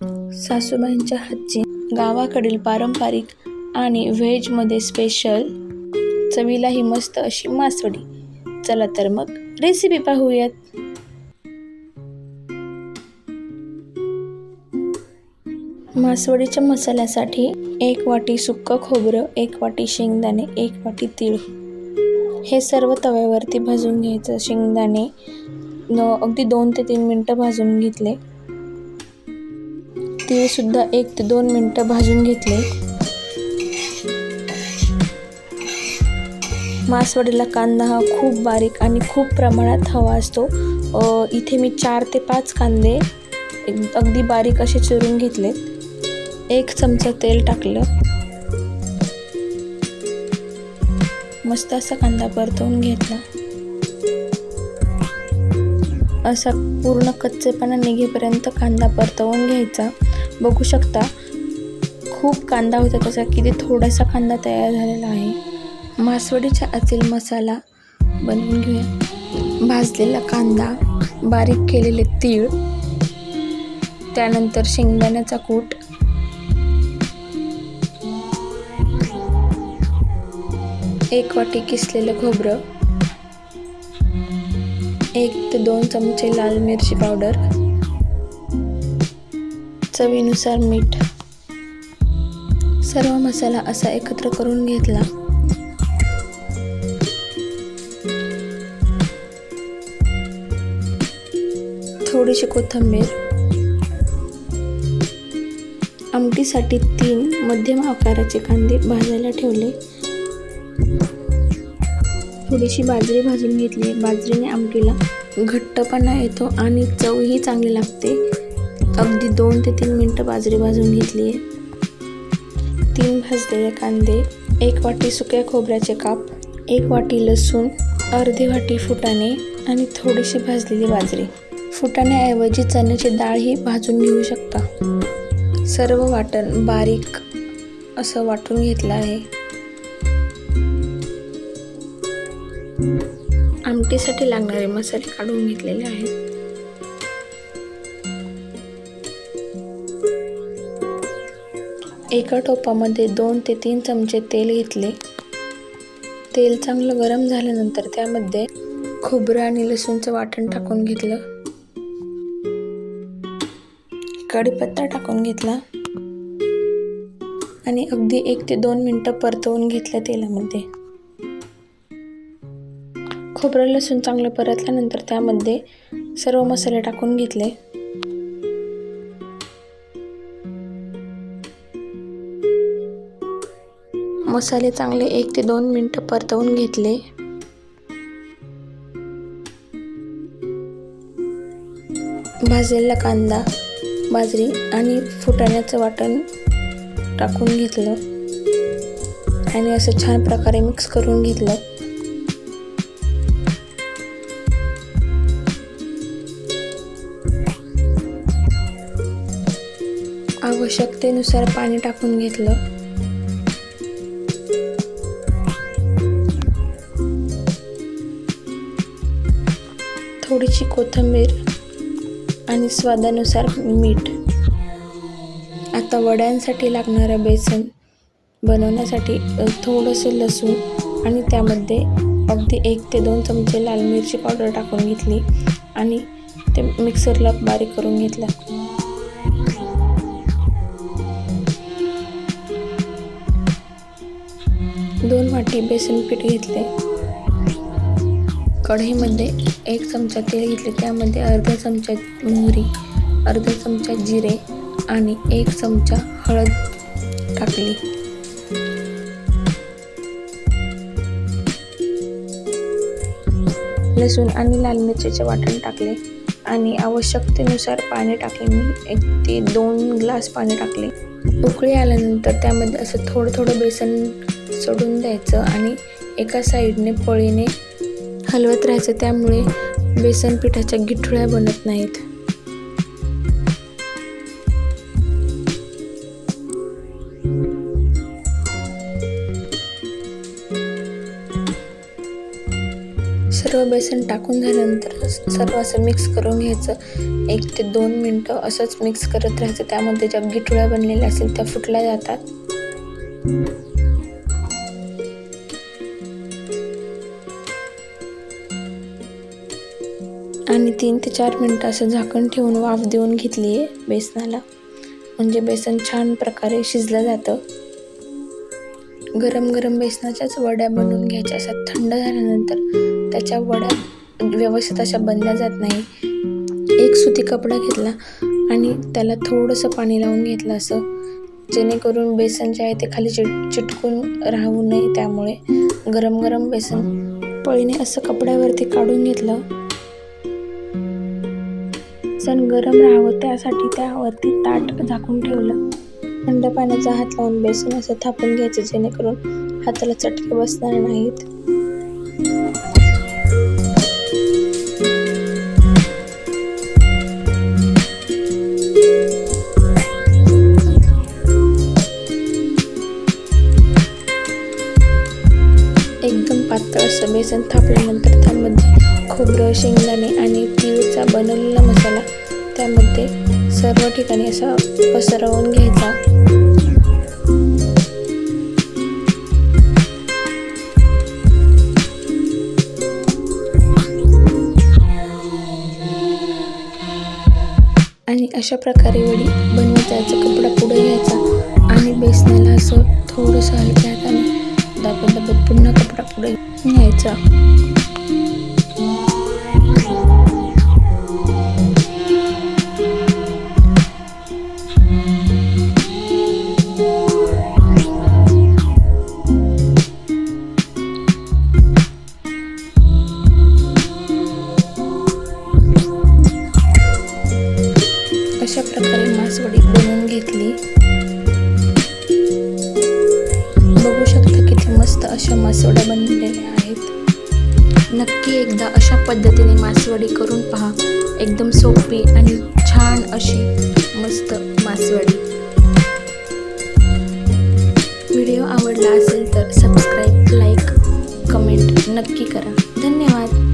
सासूबाईंच्या हातची गावाकडील पारंपरिक आणि व्हेजमध्ये स्पेशल, चवीलाही मस्त अशी मासवडी. चला तर मग रेसिपी पाहूयात. मासवडीच्या मसाल्यासाठी 1 वाटी सुक्कं खोबरं, 1 वाटी शेंगदाणे, 1 वाटी तीळ हे सर्व तव्यावरती भाजून घ्यायचं. शेंगदाणे अगदी 2 ते 3 मिनटं भाजून घेतले. तीळ सुद्धा 1 ते 2 मिनटं भाजून घेतले. मासवडीला कांदा हा खूप बारीक आणि खूप प्रमाणात हवा असतो. इथे मी 4 ते 5 कांदे अगदी बारीक असे चिरून घेतले. 1 चमचा तेल टाकलं. मस्त असा कांदा परतवून घेतला. असा पूर्ण कच्चेपणा निघेपर्यंत कांदा परतवून घ्यायचा. बघू शकता खूप कांदा होता त्याचा, किती थोडासा कांदा तयार झालेला आहे. मासवडीच्या आतील मसाला बनवून घेऊया. भाजलेला कांदा, बारीक केलेले तीळ, त्यानंतर शेंगदाण्याचा कूट, एक वाटी किसलेलं खोबरं, 1 ते 2 चमचे लाल मिरची पावडर, चवीनुसार मीठ. सर्व मसाला असा एकत्र करून घेतला. थोडीशी कोथिंबीर. आमटीसाठी 3 मध्यम आकाराचे कांदे भाजायला ठेवले. थोडीशी बाजरी भाजून घेतली. बाजरीने आमटीला घट्टपणा येतो आणि चवही चांगली लागते. अगदी 2 ते 3 मिनटं बाजरी भाजून घेतली आहे. 3 भाजलेले कांदे, 1 वाटी सुक्या खोबऱ्याचे काप, 1 वाटी लसूण, अर्धी वाटी फुटाणे आणि थोडीशी भाजलेली बाजरी. फुटाण्याऐवजी चण्याची डाळही भाजून घेऊ शकता. सर्व वाटण बारीक असं वाटून घेतलं आहे. आमटीसाठी लागणारे मसाले काढून घेतलेले आहेत. एका टोपामध्ये 2 ते 3 चमचे तेल घेतले. तेल चांगलं गरम झाल्यानंतर त्यामध्ये खोबरं आणि लसूणचं वाटण टाकून घेतलं. कढीपत्ता टाकून घेतला आणि अगदी 1 ते 2 मिनटं परतवून घेतलं तेलामध्ये. खोबरं लसूण चांगलं परतल्यानंतर त्यामध्ये सर्व मसाले टाकून घेतले. मसाले चांगले 1 ते 2 मिनटं परतवून घेतले. भाजलेला कांदा, बाजरी आणि फुटाण्याचं वाटण टाकून घेतलं आणि असं छान प्रकारे मिक्स करून घेतलं. आवश्यकतेनुसार पाणी टाकून घेतलं. थोडीशी कोथिंबीर आणि स्वादानुसार मीठ. आता वड्यांसाठी लागणारं बेसन बनवण्यासाठी थोडंसं लसूण आणि त्यामध्ये अगदी 1 ते 2 चमचे लाल मिरची पावडर टाकून घेतली आणि ते मिक्सरला बारीक करून घेतलं. दोन वाटी बेसन पीठ घेतले. कढईमध्ये 1 चमचा तेल घेतले. त्यामध्ये अर्धा चमचा मोहरी, अर्धा चमचा जिरे आणि 1 चमचा हळद टाकली. लसूण आणि लाल मिरचीचे वाटण टाकले आणि आवश्यकतेनुसार पाणी टाकले. मी 1 ते 2 ग्लास पाणी टाकले. उकळी आल्यानंतर त्यामध्ये असं थोडं बेसन सोडून द्यायचं आणि एका साईडने पळीने हलवत राहायचं. त्यामुळे बेसन पिठाच्या गिठळ्या बनत नाहीत. सर्व बेसन टाकून झाल्यानंतर सर्व असं मिक्स करून घ्यायचं. 1 ते 2 मिनटं असंच मिक्स करत राहायचं. त्यामध्ये ज्या गिठुळ्या बनलेल्या असेल त्या फुटल्या जातात. आणि 3 ते 4 मिनटं असं झाकण ठेवून वाफ देऊन घेतली आहे बेसनाला, म्हणजे बेसन छान प्रकारे शिजलं जातं. गरम गरम बेसनाच्याच वड्या बनवून घ्यायच्या असतात. थंड झाल्यानंतर त्याच्या वड्या व्यवस्थित अशा बनल्या जात नाही. एक सुती कपडा घेतला आणि त्याला थोडंसं पाणी लावून घेतलं असं, जेणेकरून बेसन जे आहे ते खाली चिटकून राहू नये. त्यामुळे गरम गरम बेसन पळीने असं कपड्यावरती काढून घेतलं. बेसन गरम राहावं त्यासाठी त्यावरती ताट झाकून ठेवलं. थंड पाण्याचा हात लावून बेसन असं थापून घ्यायचं, जेणेकरून हाताला चटके बसणार नाहीत. एकदम पातळ असं बेसन थापल्यानंतर त्यामध्ये खोबरं, शेंगदाणे आणि तीळचा बनवलेला मसाला त्यामध्ये सर्व ठिकाणी असा पसरवून घ्यायचा. आणि अशा प्रकारे वडी बनवत जायचं. कपडा पुढे घ्यायचा आणि बेसनाला असं थोडंसं हलक्या हाताने दाबत पुन्हा कपडा पुढे घ्यायचा. अशा प्रकारे मासवडी बनवून घेतली. बघू शकता किती मस्त अशा मासवड्या बनलेल्या आहेत. नक्की एकदा अशा पद्धतीने मासवडी करून पहा. एकदम सोपी आणि छान अशी मस्त मासवडी. व्हिडिओ आवडला असेल तर सबस्क्राईब, लाईक, कमेंट नक्की करा. धन्यवाद.